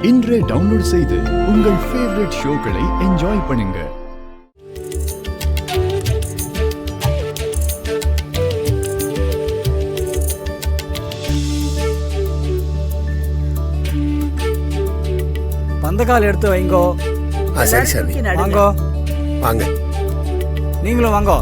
இன்றே டவுன்லோட் செய்து உங்கள் ஃபேவரட் ஷோக்களை என்ஜாய் பண்ணுங்க. பந்தக்கால் எடுத்து வைங்கோ. சரி சாமி, வாங்கோ. வாங்க. நீங்களும் வாங்கோ.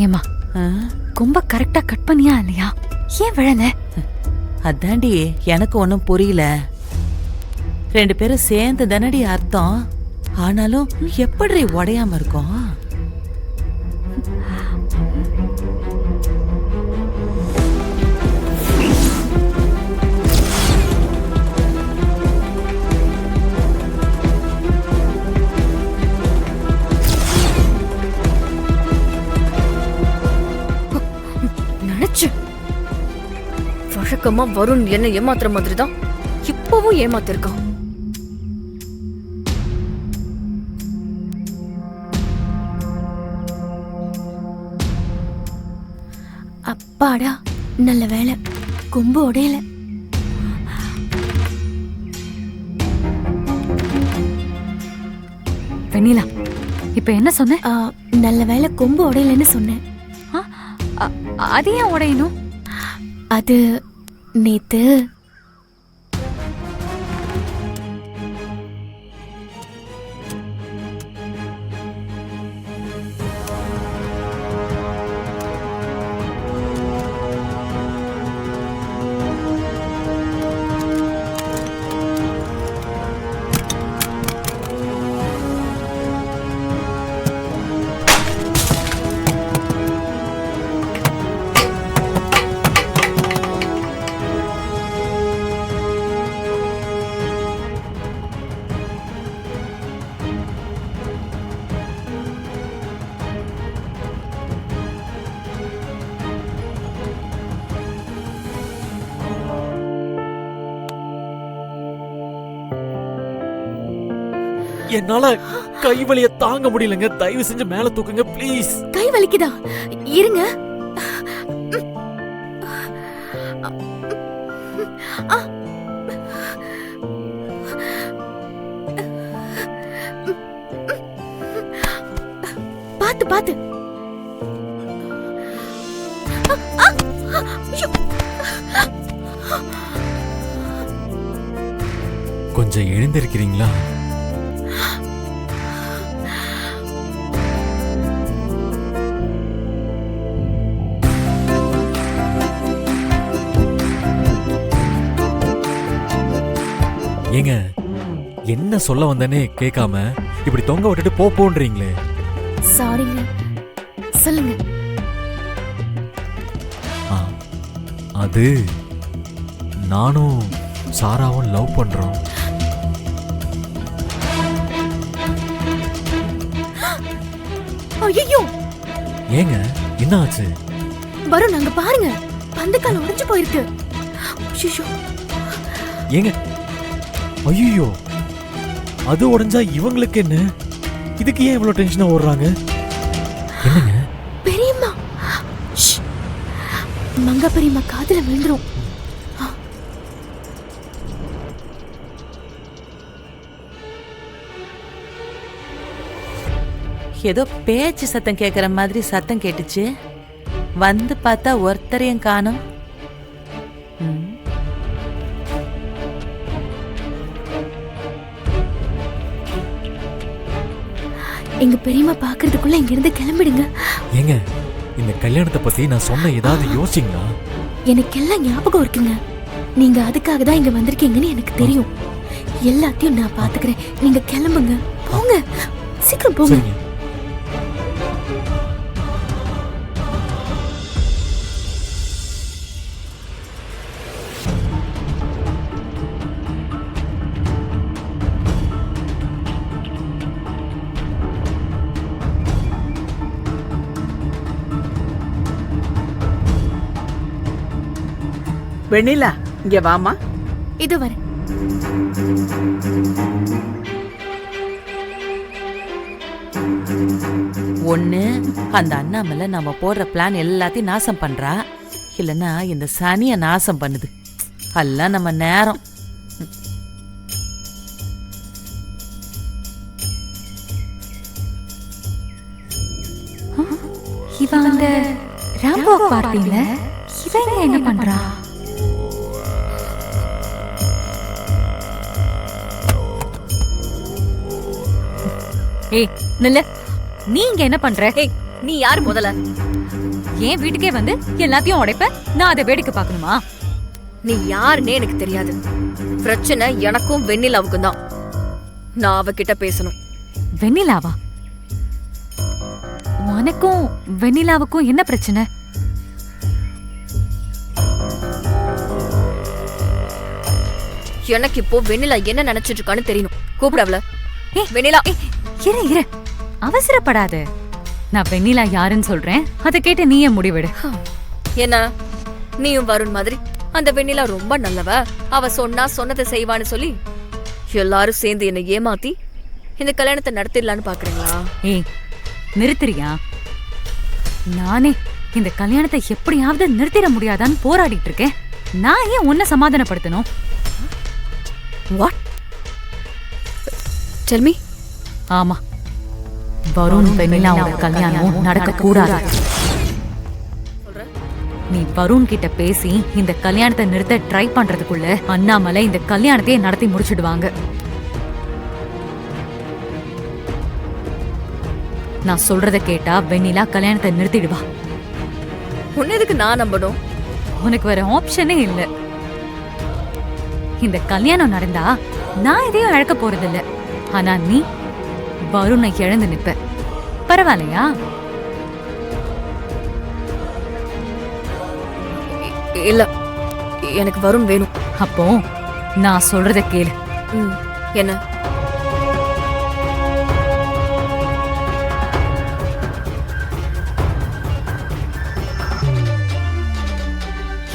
ஏமா கொம்ப கரெக்டா கட் பண்ணியா இல்லையா? ஏன் விழல? அதாண்டி எனக்கு ஒன்னும் புரியல. 2 பேரும் சேர்ந்து தானடி அர்த்தம். ஆனாலும் எப்படி உடையாம இருக்கும்? வழக்கமா வருண் என்ன ஏமாத்துற மாதிரி தான் இப்பவும் ஏமாத்திருக்கான். அப்பாடா, நல்ல வேலை, கொம்பு உடையல. வெண்ணிலா, இப்ப என்ன சொன்ன? நல்ல வேலை கொம்பு உடையலன்னு சொன்னேன். அது ஏன் உடையணும்? அது நேத்து என்னால கை வலிய தாங்க முடியலங்க. தயவு செஞ்சு மேல தூக்குங்க ப்ளீஸ். கை வலிக்குதா? இருங்க. பாத்து பாத்து. கொஞ்சம் எழுந்திருக்கிறீங்களா? ஏங்க, என்ன சொல்ல வந்தேனே கேட்காம இப்படி தொங்க விட்டுட்டு போன்றீங்களே. சாரிங்க, சொல்லுங்க. அது நானும் சாராவும் லவ் பண்றோம். ஐயோ, ஏங்க என்ன ஆச்சு? வருண், அங்க பாருங்க, பந்தக்கால் உடைஞ்சு போயிருக்கு. ஏங்க, ஐயோ, அது உடைஞ்சா இவங்களுக்கு என்ன? இதுக்கு ஏன் இவ்வளவு டென்ஷனா ஓடுறாங்க? என்னங்க? பெரியம்மா, மங்க பெரியம்மா காதுல விழுந்துரும். ஏதோ பேச்சு சத்தம் கேக்குற மாதிரி சத்தம் கேட்டுச்சு. வந்து பார்த்தா ஒருத்தரையும் காணோம். எங்க பெரியம்மா பாக்குறதுக்குள்ள இங்க இருந்து கிளம்பிடுங்க. ஏங்க, இந்த கல்யாணத்தை பத்தி நான் சொன்ன ஏதாவது யோசிங்களா? எனக்கு எல்லாம் ஞாபகம் இருக்குங்க. நீங்க அதுக்காக தான் இங்க வந்திருக்கீங்கன்னு எனக்கு தெரியும். எல்லாத்தையும் நான் பாத்துக்கிறேன். நீங்க கிளம்புங்க, போங்க, சீக்கிரம் போங்க. சரிங்க. வெண்ணிலா, இங்க வாமா. இது வரேன். ஒண்ணு அந்த அண்ணாமலை நம்ம போடுற பிளான் எல்லாத்தையும் நாசம் பண்றா, இல்லைன்னா இந்த சனிய நாசம் பண்ணுது. எல்லாம் நம்ம நேரம். இவன் அந்த ராம்போ பார்ட்டில இவன் என்ன பண்றா? ஏய் நில்ல, நீ இங்க என்ன பண்ற? ஏய், நீ யாரு முதல்ல? ஏன் வீட்டுக்கே வந்து எல்லாத்தையும் உடைப்ப? நான் அதை வேடிக்கை பார்க்கணுமா? நீ யாருன்னே எனக்கு தெரியாது. பிரச்சனை எனக்கும் வெண்ணிலாவுக்கும் தான். நான் அவகிட்ட பேசணும். வெண்ணிலாவா? உனக்கும் வெண்ணிலாவுக்கும் என்ன பிரச்சனை? எனக்கு இப்போ வெண்ணிலா என்ன நினைச்சிட்டு இருக்கான்னு தெரியணும். கூப்பிடு அவள. ஏய், வெண்ணிலா. இரு இரு, அவசரப்படாத. நான் வெண்ணிலா யாருன்னு சொல்றேன், அதை கேட்டு நீயே முடிவெடு. என்ன, நீயும் வருண் மாதிரி அந்த வெண்ணிலா ரொம்ப நல்லவ, அவ சொன்னா சொன்னதை செய்வான்னு சொல்லி எல்லாரும் சேர்ந்து என்னை ஏமாத்தி இந்த கல்யாணத்தை நடத்திடலான்னு பாக்குறீங்களா? ஏய் நிறுத்துறியா? நானே இந்த கல்யாணத்தை எப்படியாவது நிறுத்திட முடியாதான்னு போராடிட்டு இருக்கேன். நான் ஏன் உன்னை சமாதானப்படுத்தணும்? வாட்? Tell me. ஆமா, வருண் வெண்ணிலாவோட கல்யாணம் நடக்க கூடாது. நீ வருண் கிட்ட பேசி இந்த கல்யாணத்தை நிறுத்த ட்ரை பண்றதுக்குள்ள அண்ணாமலை இந்த கல்யாணத்தையே நடத்தி முடிச்சிடுவாங்க. நான் சொல்றத கேட்டா வெண்ணிலா கல்யாணத்தை நிறுத்திடுவா. உன்ன எதுக்கு நான் நம்பணும்? உனக்கு வேற ஆப்ஷனே இல்ல. இந்த கல்யாணம் நடந்தா நான் எதையும் இழக்க போறதில்ல. ஆனா நீ வருணை இழந்து நிப்ப. பரவாயில்லையா? இல்ல, எனக்கு வருண் வேணும். அப்போ நான் சொல்றத கேளு. என்ன?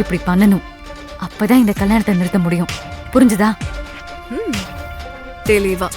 இப்படி பண்ணணும். அப்பதான் இந்த கல்யாணத்தை நிறுத்த முடியும். புரிஞ்சுதா? தெளிவா.